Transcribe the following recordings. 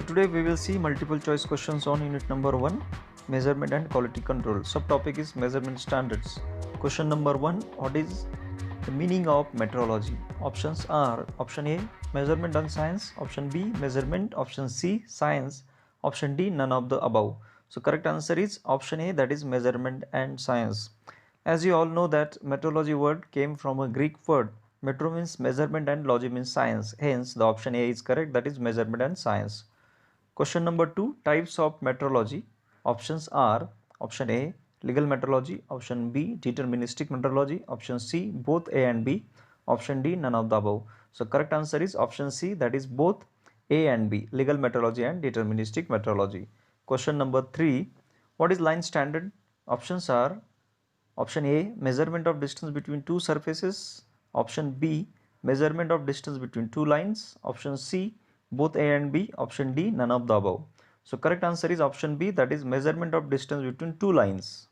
So today we will see multiple choice questions on unit number 1, measurement and quality control. Subtopic is measurement standards. Question number 1, what is the meaning of metrology? Options are option A, measurement and science, option B, measurement, option C, science, option D, none of the above. So correct answer is option A, that is measurement and science. As you all know that metrology word came from a Greek word. Metro means measurement and logy means science. Hence the option A is correct, that is measurement and science. Question number 2, types of metrology. Options are option A, legal metrology, option B, deterministic metrology, option C, both A and B, option D, none of the above. So correct answer is option C, that is both A and B, legal metrology and deterministic metrology. Question number 3, what is line standard? Options are option A, measurement of distance between two surfaces, option B, measurement of distance between two lines, option C, both A and B, option D, none of the above. So correct answer is option B, that is measurement of distance between two lines.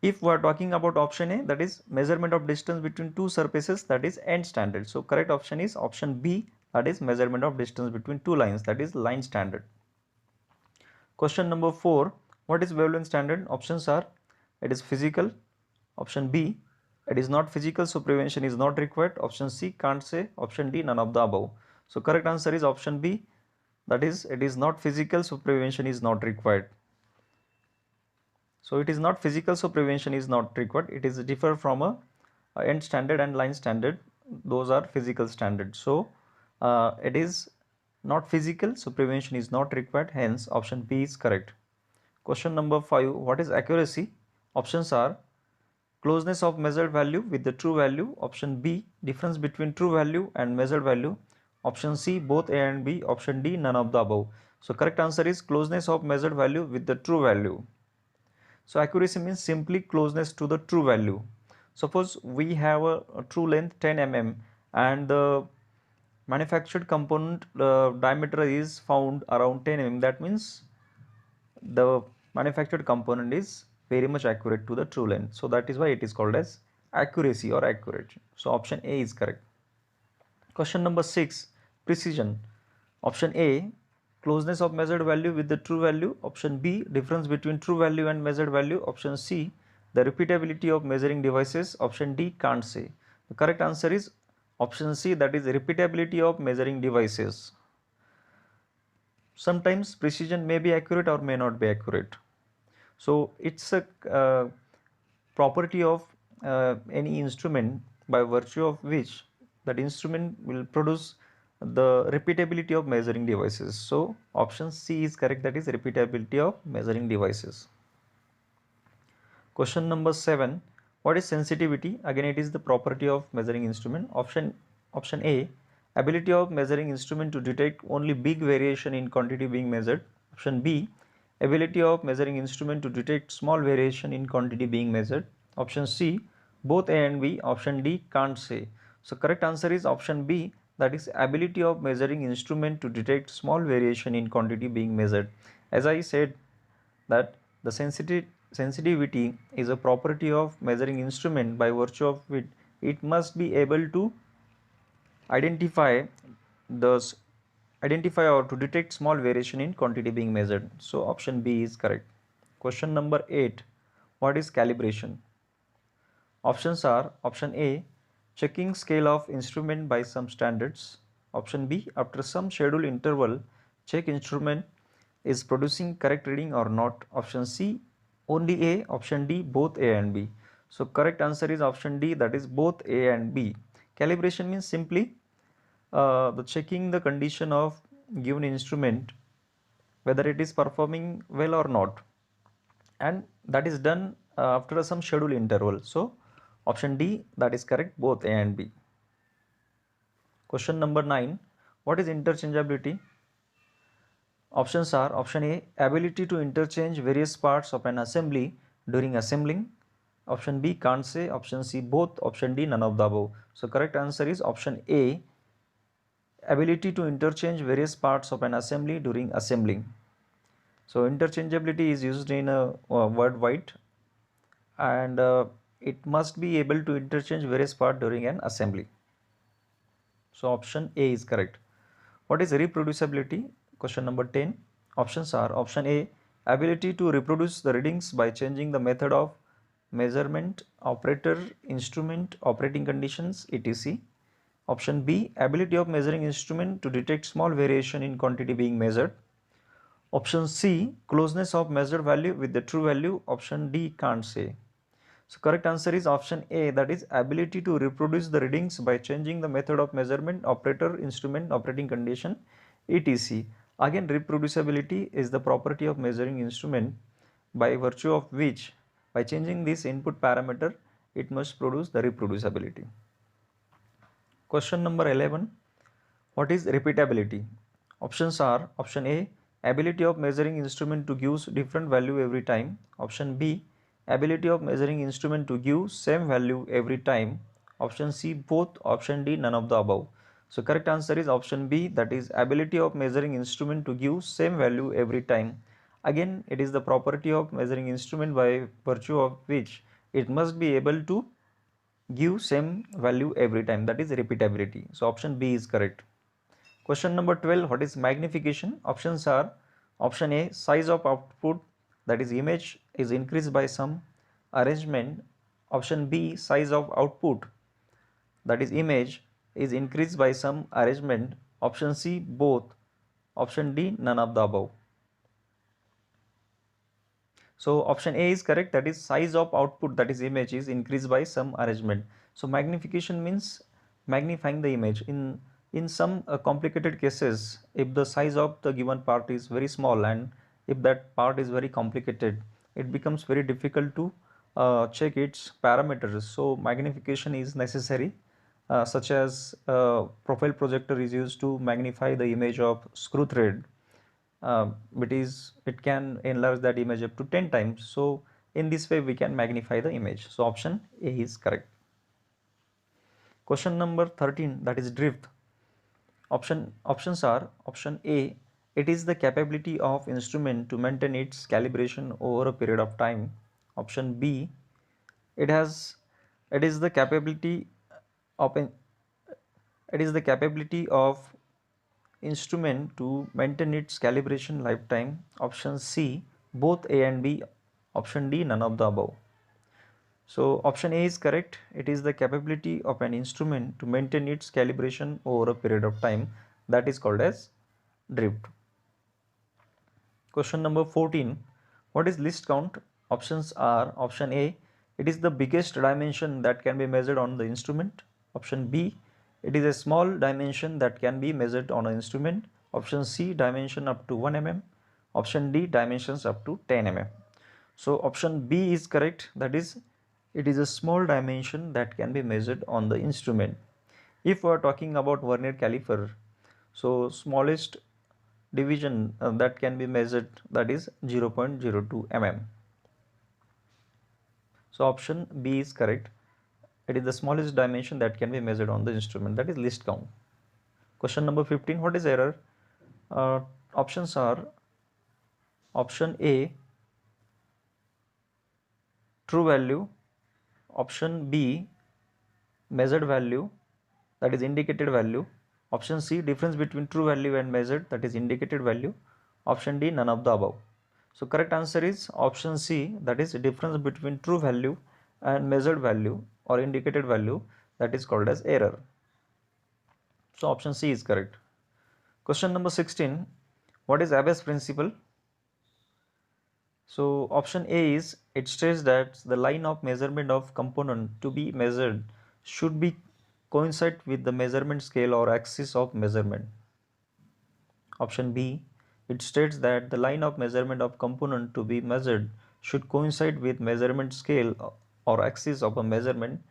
If we are talking about option A, that is measurement of distance between two surfaces, that is end standard. So correct option is option B, that is measurement of distance between two lines, that is line standard. Question number 4, what is wavelength standard? Options are it is physical, option B it is not physical, so prevention is not required, option C can't say, option D none of the above. So correct answer is option B, that is it is not physical, so prevention is not required. So it is not physical, so prevention is not required. It is differ from a end standard and line standard, those are physical standards. So it is not physical, so prevention is not required, hence option B is correct. Question number 5, what is accuracy? Options are closeness of measured value with the true value, option B, difference between true value and measured value, option C, both A and B, option D, none of the above. So correct answer is closeness of measured value with the true value. So accuracy means simply closeness to the true value. Suppose we have a true length 10 mm and the manufactured component diameter is found around 10 mm, that means the manufactured component is very much accurate to the true length. So that is why it is called as accuracy or accurate. So option A is correct. Question number 6, precision. Option A, closeness of measured value with the true value, option B, difference between true value and measured value, option C, the repeatability of measuring devices, option D, can't say. The correct answer is option C, that is repeatability of measuring devices. Sometimes precision may be accurate or may not be accurate. So it's a property of any instrument by virtue of which that instrument will produce the repeatability of measuring devices. So option C is correct, that is repeatability of measuring devices. Question number 7, what is sensitivity? Again it is the property of measuring instrument. Option A, ability of measuring instrument to detect only big variation in quantity being measured. Option B, ability of measuring instrument to detect small variation in quantity being measured. Option C, both A and B. Option D, can't say. So correct answer is option B, that is ability of measuring instrument to detect small variation in quantity being measured. As I said that the sensitivity is a property of measuring instrument by virtue of which it must be able to identify or to detect small variation in quantity being measured. So option B is correct. Question number 8, what is calibration? Options are option A, checking scale of instrument by some standards, option B, after some scheduled interval check instrument is producing correct reading or not, option C, only A, option D, both A and B. So correct answer is option D, that is both A and B. Calibration means simply the checking the condition of given instrument whether it is performing well or not, and that is done after some scheduled interval. So option D, that is correct, both A and B. Question number 9, what is interchangeability? Options are option A, ability to interchange various parts of an assembly during assembling, option B, can't say, option C, both, option D, none of the above. So correct answer is option A, ability to interchange various parts of an assembly during assembling. So interchangeability is used in a word wide, and it must be able to interchange various parts during an assembly. So option A is correct. What is reproducibility? Question number 10. Options are option A, ability to reproduce the readings by changing the method of measurement, operator, instrument, operating conditions, etc. Option B, ability of measuring instrument to detect small variation in quantity being measured. Option C, closeness of measured value with the true value. Option D, can't say. So correct answer is option A, that is ability to reproduce the readings by changing the method of measurement, operator, instrument, operating condition, etc. Again, reproducibility is the property of measuring instrument by virtue of which by changing this input parameter it must produce the reproducibility. Question number 11. What is repeatability? Options are option A, ability of measuring instrument to give different value every time. Option B, ability of measuring instrument to give same value every time. Option C, both. Option D, none of the above. So correct answer is option B, that is ability of measuring instrument to give same value every time. Again, it is the property of measuring instrument by virtue of which it must be able to give same value every time, that is repeatability. So option B is correct. Question number 12. What is magnification? Options are option A, size of output, that is image, is increased by some arrangement. Option B, size of output, that is image, is increased by some arrangement. Option C, both. Option D, none of the above. So option A is correct, that is size of output, that is image, is increased by some arrangement. So magnification means magnifying the image. In some complicated cases, if the size of the given part is very small and if that part is very complicated, it becomes very difficult to check its parameters. So magnification is necessary, such as profile projector is used to magnify the image of screw thread. It can enlarge that image up to 10 times. So in this way we can magnify the image. So option A is correct. Question number 13, that is drift. Options are option A, it is the capability of instrument to maintain its calibration over a period of time. Option B, it is the capability of instrument to maintain its calibration lifetime. Option C, both A and B. Option D, none of the above. So option A is correct. It is the capability of an instrument to maintain its calibration over a period of time, that is called as drift. Question number 14. What is least count? Options are option A, it is the biggest dimension that can be measured on the instrument. Option B, it is a small dimension that can be measured on an instrument. Option C, dimension up to 1 mm. Option D, dimensions up to 10 mm. So option B is correct, that is it is a small dimension that can be measured on the instrument. If we are talking about vernier caliper, so smallest division that can be measured, that is 0.02 mm. So option B is correct. It is the smallest dimension that can be measured on the instrument, that is least count. Question number 15. What is error? Options are option A, true value. Option B, measured value, that is indicated value. Option C, difference between true value and measured, that is indicated value. Option D, none of the above. So correct answer is option C, that is difference between true value and measured value or indicated value, that is called as error. So option C is correct. Question number 16. What is Abbe's principle? So option A is, it states that the line of measurement of component to be measured should be coincide with the measurement scale or axis of measurement. Option B, it states that the line of measurement of component to be measured should coincide with measurement scale or axis of a measurement.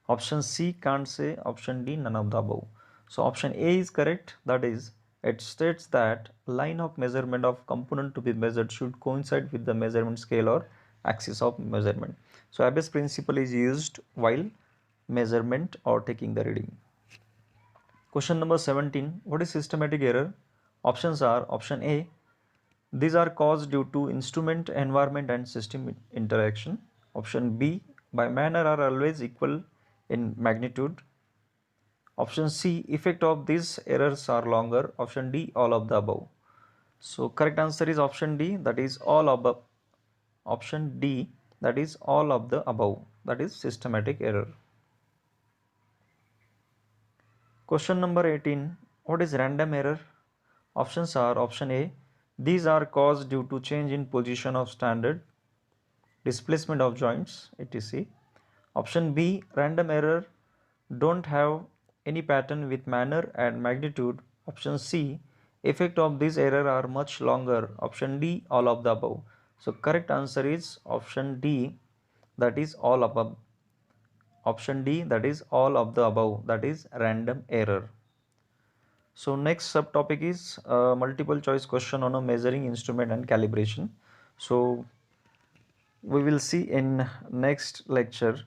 Option C, can't say. Option D, none of the above. So option A is correct, that is it states that line of measurement of component to be measured should coincide with the measurement scale or axis of measurement. So Abbe's principle is used while measurement or taking the reading. Question number 17. What is systematic error? Options are option A, these are caused due to instrument, environment and system interaction. Option B, by manner are always equal in magnitude. Option C, effect of these errors are longer. Option D, all of the above. So correct answer is option D, that is all above. Option D, that is all of the above, that is systematic error. Question number 18, what is random error? Options are option A, these are caused due to change in position of standard, displacement of joints, etc. Option B, random error don't have any pattern with manner and magnitude. Option C, effect of this error are much longer. Option D, all of the above. So correct answer is option D, that is all above. Option D, that is all of the above, that is random error. So next subtopic is multiple choice question on a measuring instrument and calibration. So we will see in next lecture